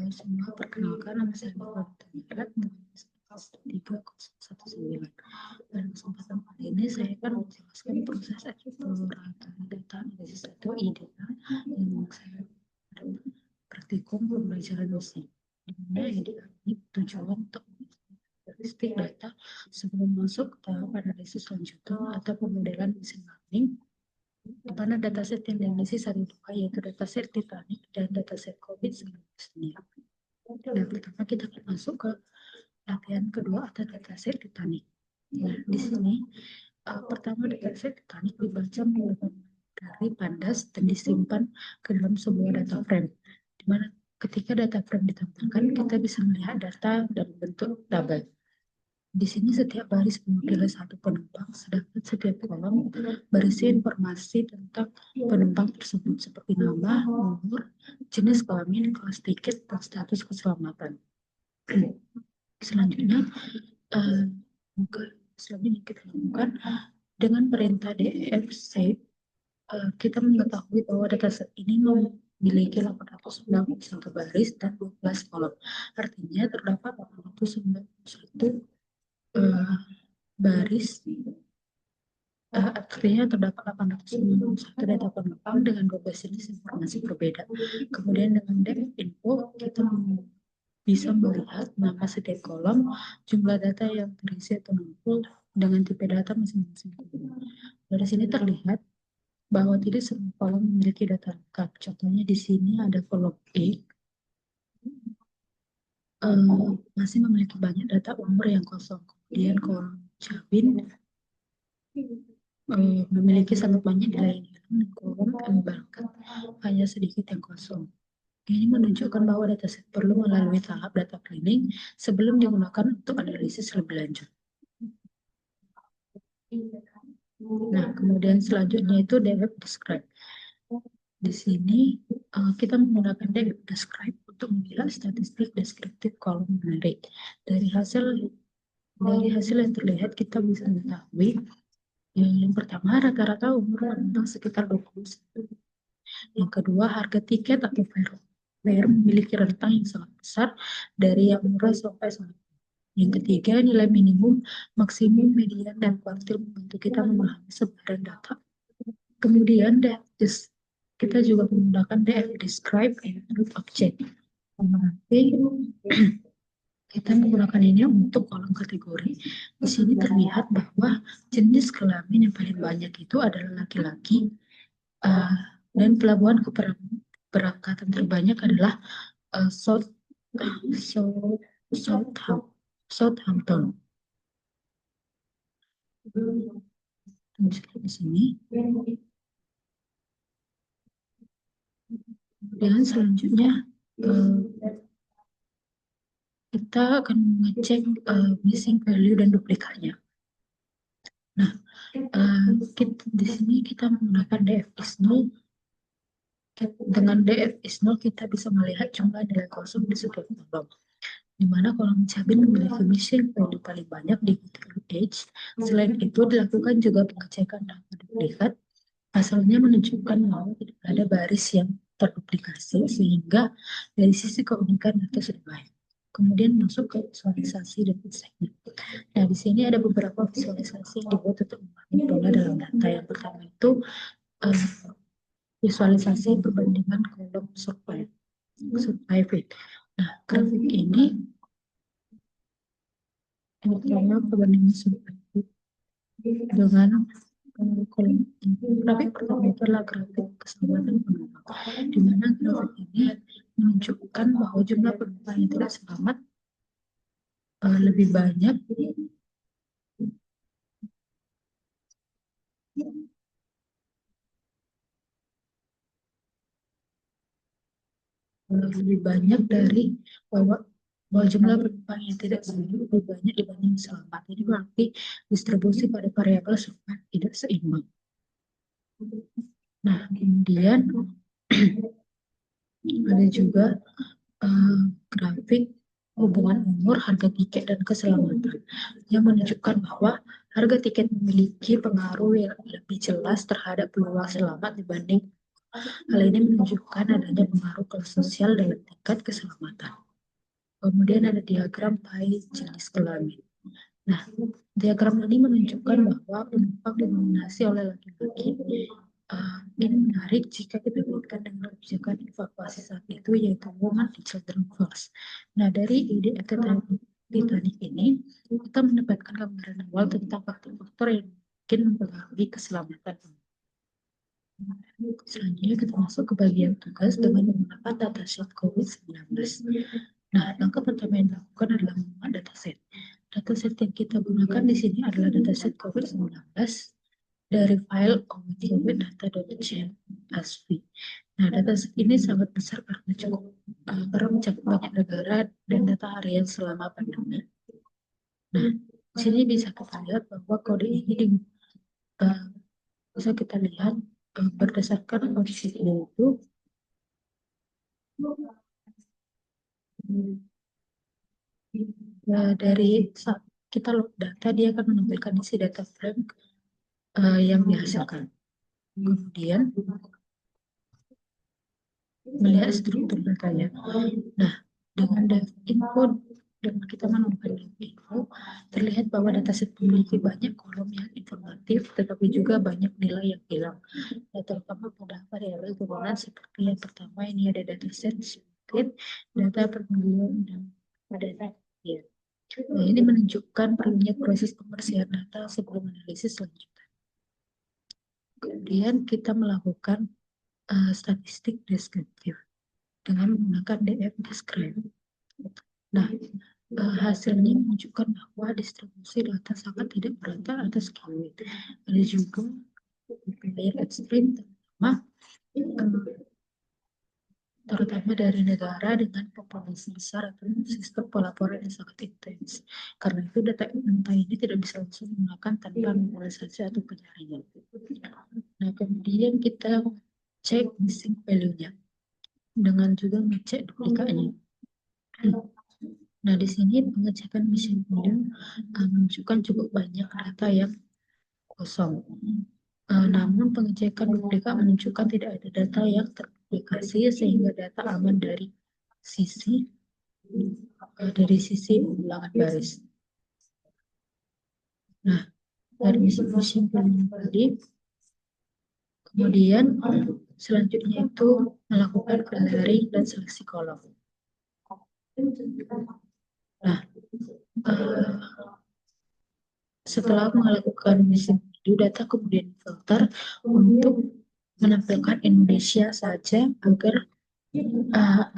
Semua perkenalkan, nama saya Bapak Tanyarat, 3.019. Pada kesempatan kali ini saya akan menjelaskan proses eksplorasi data analisis atau IDA yang saya praktikum pembelajaran mesin. Di mana IDA ini tujuan untuk statistik data sebelum masuk ke tahap analisis lanjutan atau pemodelan mesin learning, di mana dataset yang dianalisis ada dua, yaitu dataset Titanic dan dataset COVID-19. Dan pertama kita akan masuk ke latihan kedua atau dataset Titanic. Nah, di sini pertama dataset Titanic dibaca menggunakan dari Pandas dan disimpan ke dalam sebuah data frame, di mana ketika data frame ditampilkan kita bisa melihat data dalam bentuk tabel. Di sini setiap baris mewakili satu penumpang, sedangkan setiap kolom berisi informasi tentang penumpang tersebut seperti nama, umur, jenis kelamin, kelas tiket, dan status keselamatan. Selanjutnya, selanjutnya kita lakukan dengan perintah def save. Kita mengetahui bahwa dataset ini memiliki 891 baris dan 12 kolom. Artinya terdapat 891 baris, artinya terdapat 891 data penumpang dengan 12 jenis informasi berbeda. Kemudian dengan def info kita bisa melihat nama setiap kolom, jumlah data yang terisi atau muncul dengan tipe data masing-masing. Dari sini terlihat bahwa tidak semua kolom memiliki data lengkap. Contohnya di sini ada kolom E, masih memiliki banyak data umur yang kosong. Kemudian kolom cabin memiliki sangat banyak nilai hilang, dan kolom embarked hanya sedikit yang kosong. Ini menunjukkan bahwa dataset perlu melalui tahap data cleaning sebelum digunakan untuk analisis lebih lanjut. Nah, kemudian selanjutnya itu def describe. Di sini kita menggunakan def describe untuk melihat statistik deskriptif kolom menarik. Dari hasil yang terlihat kita bisa mengetahui yang pertama rata-rata umur penumpang sekitar 21. Yang kedua harga tiket atau fare memiliki rentang yang sangat besar dari yang murah sampai sangat. Yang ketiga, nilai minimum, maksimum, median, dan kuartil membantu kita memahami sebaran data. Kemudian kita juga menggunakan def describe and group object. Berarti kita menggunakan ini untuk kolom kategori. Di sini terlihat bahwa jenis kelamin yang paling banyak itu adalah laki-laki, dan pelabuhan keberangkatan terbanyak adalah Southampton. Di sini. Dan selanjutnya kita akan mengecek missing value dan duplikatnya. Nah, di sini kita menggunakan def is null. Dengan def is null kita bisa melihat jumlah nilai kosong di setiap kolom, di mana kolom cabin memiliki missing value paling banyak di edge. Selain itu dilakukan juga pengecekan data duplikat. Hasilnya menunjukkan bahwa tidak ada baris yang terduplikasi, sehingga dari sisi keunikan data sudah baik. Kemudian masuk ke visualisasi dan insight. Nah, di sini ada beberapa visualisasi yang dibuat untuk memahami pola dalam data. Yang pertama itu visualisasi perbandingan kolom survived. Nah, grafik ini pertama perbandingan survived dengan kolom. Grafik pertama itu adalah grafik keselamatan penumpang, di mana grafik ini menunjukkan bahwa jumlah penumpang yang tidak selamat lebih banyak dari bahwa jumlah penumpang yang tidak selamat lebih banyak dibanding selamat. Ini berarti distribusi pada variabel survive tidak seimbang. Nah, kemudian ada juga grafik hubungan umur, harga tiket, dan keselamatan yang menunjukkan bahwa harga tiket memiliki pengaruh yang lebih jelas terhadap peluang selamat dibanding Hal ini menunjukkan adanya pengaruh kelas sosial dalam tingkat keselamatan. Kemudian ada diagram pie jenis kelamin. Nah, diagram ini menunjukkan bahwa penumpang didominasi oleh laki-laki. Ini menarik jika kita kaitkan dengan kebijakan evakuasi saat itu, yaitu Women and Children First. Nah, dari ide Titanic ini, kita mendapatkan gambaran awal tentang faktor-faktor yang mungkin mempengaruhi keselamatan. Selanjutnya kita masuk ke bagian tugas dengan menggunakan dataset COVID-19. Nah, langkah pertama yang dilakukan adalah membuat dataset. Dataset yang kita gunakan di sini adalah dataset COVID-19 dari file covid-data.csv. Nah, dataset ini sangat besar karena karena mencakup banyak negara dan data harian selama pandemi. Nah, di sini bisa kita lihat bahwa kode ini bisa kita lihat berdasarkan kondisi itu dari saat kita load data, dia akan menampilkan isi data frame yang dihasilkan. Kemudian melihat struktur datanya. Nah, dengan info dan kita menemukan info, terlihat bahwa dataset memiliki banyak kolom yang informatif, tetapi juga banyak nilai yang hilang. Nah, terutama pada variabel turunan seperti yang pertama ini ada dataset sempit, data perpindahan dan data ya. Nah, ini menunjukkan perlunya proses pembersihan data sebelum analisis selanjutnya. Kemudian kita melakukan statistik deskriptif dengan menggunakan DF Describe. Nah, hasilnya menunjukkan bahwa distribusi data sangat tidak merata atas keyword. Ada juga player ekstrim terutama dari negara dengan populasi besar atau sistem pelaporan yang sangat intens. Karena itu data ini tidak bisa langsung digunakan tanpa normalisasi atau penyaringan. Nah, kemudian kita cek missing value-nya dengan juga ngecek duplikatnya. Nah, di sini pengecekan missing value menunjukkan cukup banyak data yang kosong. Namun pengecekan duplikat menunjukkan tidak ada data yang terduplikasi sehingga data aman dari sisi ulangan baris. Nah, dari missing value tadi, kemudian selanjutnya itu melakukan filtering dan seleksi kolom. Nah, setelah melakukan missing value, data kemudian filter untuk menampilkan Indonesia saja agar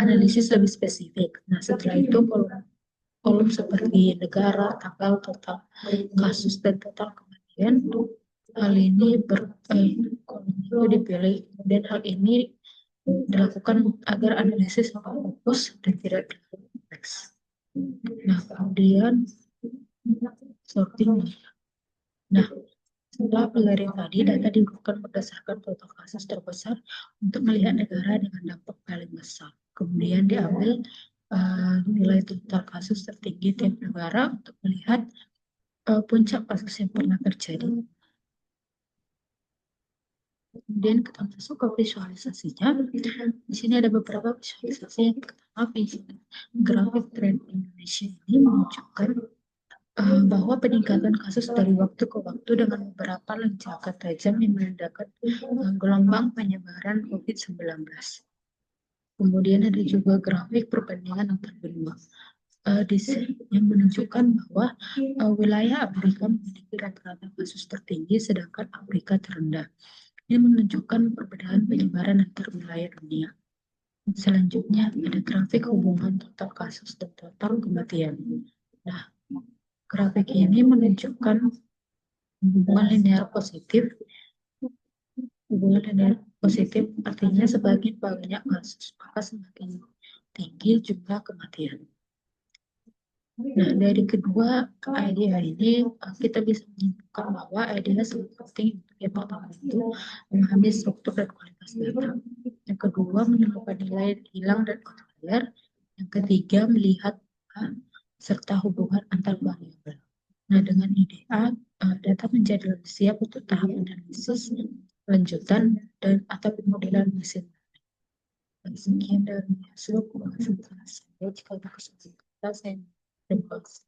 analisis lebih spesifik. Nah, setelah itu kolom seperti negara, tanggal, total kasus, dan total kematian, hal ini kolom itu dipilih, dan hal ini dilakukan agar analisis fokus dan tidak terlalu kompleks. Nah, kemudian sorting. Nah, setelah pelarian tadi, data diurutkan berdasarkan total kasus terbesar untuk melihat negara dengan dampak paling besar. Kemudian diambil nilai total kasus tertinggi tiap negara untuk melihat puncak kasus yang pernah terjadi. Kemudian kita masuk ke visualisasinya. Di sini ada beberapa visualisasi. Yang pertama, grafik tren Indonesia ini menunjukkan bahwa peningkatan kasus dari waktu ke waktu dengan beberapa lonjakan tajam yang menandakan gelombang penyebaran COVID-19. Kemudian ada juga grafik perbandingan antar benua yang menunjukkan bahwa wilayah Afrika memiliki rata-rata kasus tertinggi sedangkan Afrika terendah. Ini menunjukkan perbedaan penyebaran antar wilayah dunia. Selanjutnya ada grafik hubungan total kasus dan total kematian. Nah, grafik ini menunjukkan hubungan linear positif. Hubungan linear positif artinya semakin banyak kasus, maka semakin tinggi jumlah kematian. Nah, dari kedua idea ini kita bisa menyimpulkan bahwa idea sangat penting untuk yang pertama itu memahami struktur dan kualitas data. Yang kedua, menemukan nilai hilang dan outlier. Yang ketiga, melihat serta hubungan antar variabel. Nah, dengan IDA, data menjadi lebih siap untuk tahap analisis lanjutan dan atau pemodelan mesin. Sekian dari hasil pembahasan saya. Jika ada kesulitan, saya terima kasih.